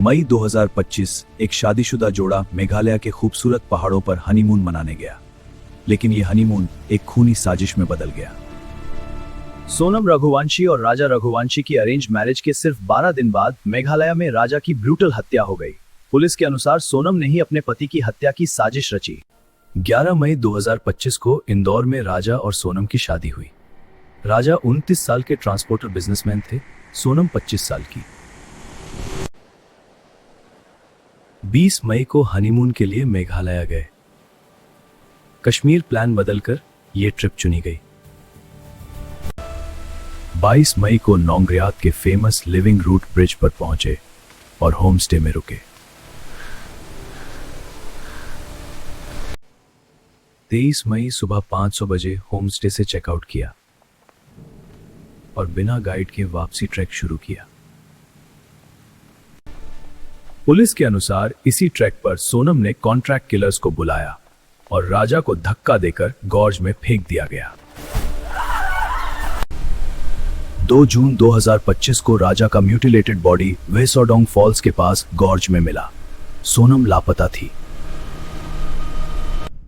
मई 2025 एक शादीशुदा जोड़ा मेघालय के खूबसूरत पहाड़ों पर हनीमून मनाने गया, लेकिन ये हनीमून एक खूनी साजिश में बदल गया। सोनम रघुवंशी और राजा रघुवंशी की अरेंज मैरिज के सिर्फ 12 दिन बाद मेघालय में राजा की ब्रूटल हत्या हो गई। पुलिस के अनुसार सोनम ने ही अपने पति की हत्या की साजिश रची। 11 मई 2025 को इंदौर में राजा और सोनम की शादी हुई। राजा 29 साल के ट्रांसपोर्टर बिजनेसमैन थे, सोनम 25 साल की। 20 मई को हनीमून के लिए मेघालय गए। कश्मीर प्लान बदलकर ये ट्रिप चुनी गई। 22 मई को नौंगरियात के फेमस लिविंग रूट ब्रिज पर पहुंचे और होम स्टे में रुके। 23 मई सुबह 500 बजे होम स्टे से चेकआउट किया और बिना गाइड के वापसी ट्रैक शुरू किया। पुलिस के अनुसार इसी ट्रैक पर सोनम ने कॉन्ट्रैक्ट किलर्स को बुलाया और राजा को धक्का देकर गॉर्ज में फेंक दिया गया। 2 जून 2025 को राजा का म्यूटिलेटेड बॉडी वेसोडोंग फॉल्स के पास गॉर्ज में मिला। सोनम लापता थी।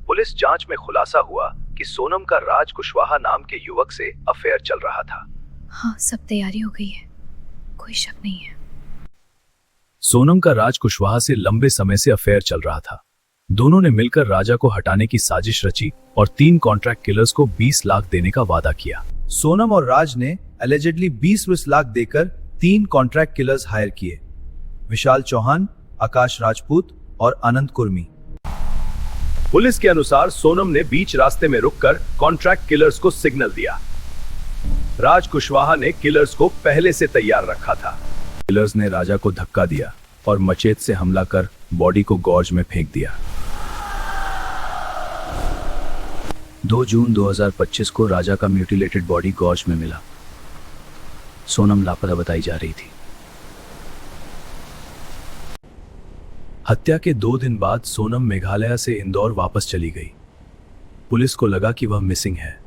पुलिस जांच में खुलासा हुआ कि सोनम का राज कुशवाहा नाम के युवक से अफेयर चल रहा था। हाँ, सब तैयारी हो गई है, कोई शक नहीं है। सोनम का राज कुशवाहा से लंबे समय से अफेयर चल रहा था। दोनों ने मिलकर राजा को हटाने की साजिश रची और 3 कॉन्ट्रैक्ट किलर्स को 20 लाख देने का वादा किया। सोनम और राज ने एलिजेडली 20 लाख देकर 3 कॉन्ट्रैक्ट किलर्स हायर किए, विशाल चौहान, आकाश राजपूत और अनंत कुर्मी। पुलिस के अनुसार सोनम ने बीच रास्ते में रुककर कॉन्ट्रैक्ट किलर्स को सिग्नल दिया। राज कुशवाहा ने किलर्स को पहले से तैयार रखा था। किलर्स ने राजा को धक्का दिया और मचेत से हमला कर बॉडी को गॉर्ज में फेंक दिया। 2 जून 2025 को राजा का म्यूटिलेटेड बॉडी गॉर्ज में मिला। सोनम लापता बताई जा रही थी। हत्या के 2 दिन बाद सोनम मेघालय से इंदौर वापस चली गई। पुलिस को लगा कि वह मिसिंग है।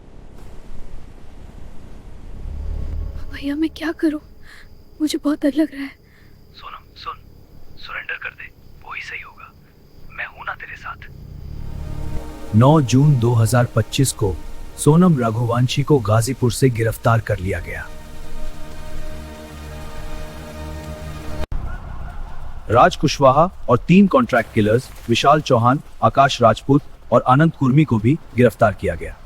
भैया, मैं क्या करूं? मुझे बहुत डर लग रहा है। सोनम, सुन, सरेंडर कर दे, वही सही होगा। मैं हूं ना तेरे साथ। 9 जून 2025 को सोनम रघुवंशी को गाजीपुर से गिरफ्तार कर लिया गया। राज कुशवाहा और 3 कॉन्ट्रैक्ट किलर्स विशाल चौहान, आकाश राजपूत और अनंत कुर्मी को भी गिरफ्तार किया गया।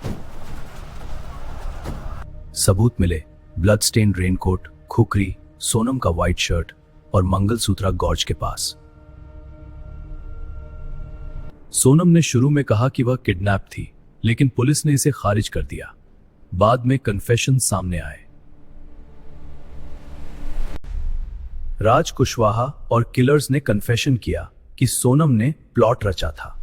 सबूत मिले: blood stain raincoat, khukri, Sonam का व्हाइट शर्ट और मंगलसूत्र गॉर्ज के पास। सोनम ने शुरू में कहा कि वह किडनैप थी, लेकिन पुलिस ने इसे खारिज कर दिया। बाद में कन्फेशन सामने आए। राज कुशवाहा और किलर्स ने कन्फेशन किया कि सोनम ने प्लॉट रचा था।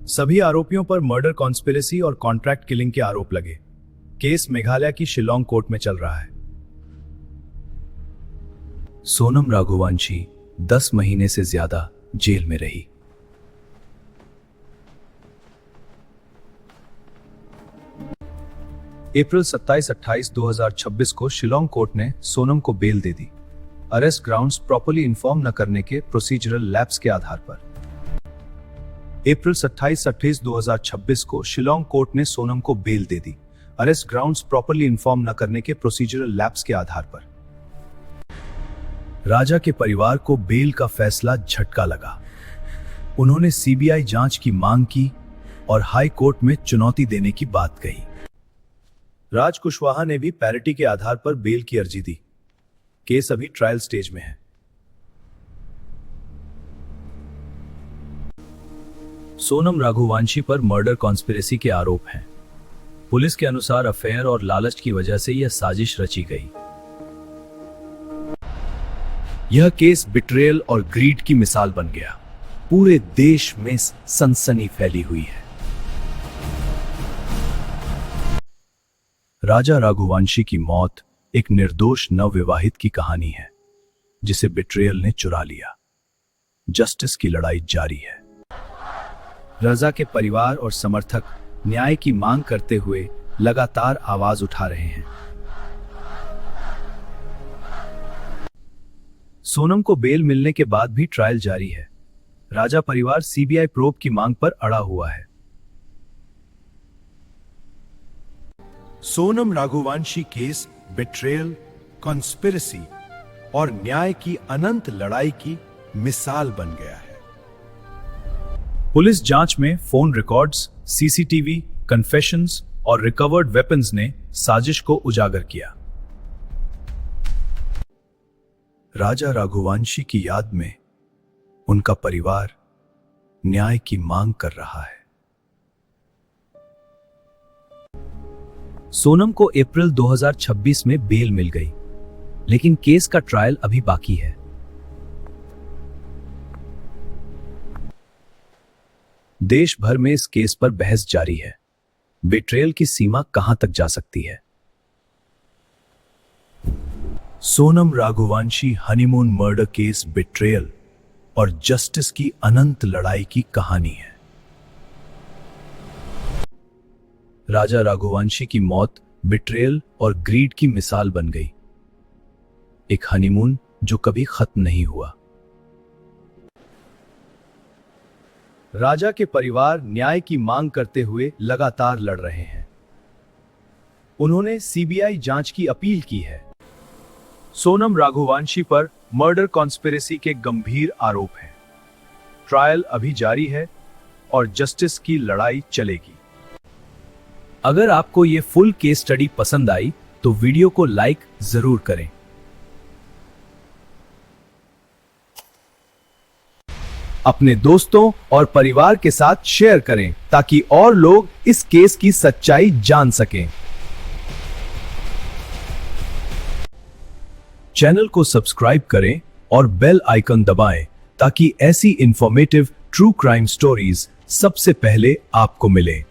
सभी आरोपियों पर मर्डर कॉन्स्पिरेसी और कॉन्ट्रैक्ट किलिंग के आरोप लगे। केस मेघालय की शिलोंग कोर्ट में चल रहा है। सोनम रघुवंशी 10 महीने से ज्यादा जेल में रही। अप्रैल 27-28, 2026 को शिलोंग कोर्ट ने सोनम को बेल दे दी, अरेस्ट ग्राउंड्स प्रॉपर्ली इन्फॉर्म न करने के प्रोसीजरल लैप्स के आधार पर। अप्रैल 27-28, 2026 को शिलोंग कोर्ट ने सोनम को बेल दे दी, अरेस्ट ग्राउंड्स प्रॉपर्ली इन्फॉर्म न करने के प्रोसीजरल लैप्स के आधार पर। राजा के परिवार को बेल का फैसला झटका लगा। उन्होंने सीबीआई जांच की मांग की और हाई कोर्ट में चुनौती देने की बात कही। राज कुशवाहा ने भी पैरिटी के आधार पर बेल की अर्जी दी। केस अभी ट्रायल स्टेज में है। सोनम रघुवंशी पर मर्डर कॉन्स्पिरेसी के आरोप हैं। पुलिस के अनुसार अफेयर और लालच की वजह से यह साजिश रची गई। यह केस बिट्रेयल और ग्रीड की मिसाल बन गया। पूरे देश में सनसनी फैली हुई है। राजा रघुवंशी की मौत एक निर्दोष नवविवाहित की कहानी है, जिसे बिट्रेयल ने चुरा लिया। जस्टिस की लड़ाई जारी है। रजा के परिवार और समर्थक न्याय की मांग करते हुए लगातार आवाज उठा रहे हैं। सोनम को बेल मिलने के बाद भी ट्रायल जारी है। राजा परिवार सीबीआई प्रोब की मांग पर अड़ा हुआ है। सोनम राघुवंशी केस बिट्रेयल, कॉन्स्पिरेसी और न्याय की अनंत लड़ाई की मिसाल बन गया है। पुलिस जांच में फोन रिकॉर्ड्स, सीसीटीवी, कन्फेशंस और रिकवर्ड वेपन्स ने साजिश को उजागर किया। राजा राघुवंशी की याद में उनका परिवार न्याय की मांग कर रहा है। सोनम को अप्रैल 2026 में बेल मिल गई, लेकिन केस का ट्रायल अभी बाकी है। देश भर में इस केस पर बहस जारी है। बिट्रेयल की सीमा कहां तक जा सकती है? Sonam Raghuvanshi honeymoon murder case betrayal और जस्टिस की अनंत लड़ाई की कहानी है। राजा राघुवंशी की मौत बिट्रेयल और ग्रीड की मिसाल बन गई। एक हनीमून जो कभी खत्म नहीं हुआ। राजा के परिवार न्याय की मांग करते हुए लगातार लड़ रहे हैं। उन्होंने सीबीआई जांच की अपील की है। सोनम राघुवंशी पर मर्डर कॉन्स्पिरेसी के गंभीर आरोप हैं। ट्रायल अभी जारी है और जस्टिस की लड़ाई चलेगी। अगर आपको यह फुल केस स्टडी पसंद आई तो वीडियो को लाइक जरूर करें। अपने दोस्तों और परिवार के साथ शेयर करें ताकि और लोग इस केस की सच्चाई जान सकें। चैनल को सब्सक्राइब करें और बेल आइकन दबाएं ताकि ऐसी इंफॉर्मेटिव ट्रू क्राइम स्टोरीज सबसे पहले आपको मिले।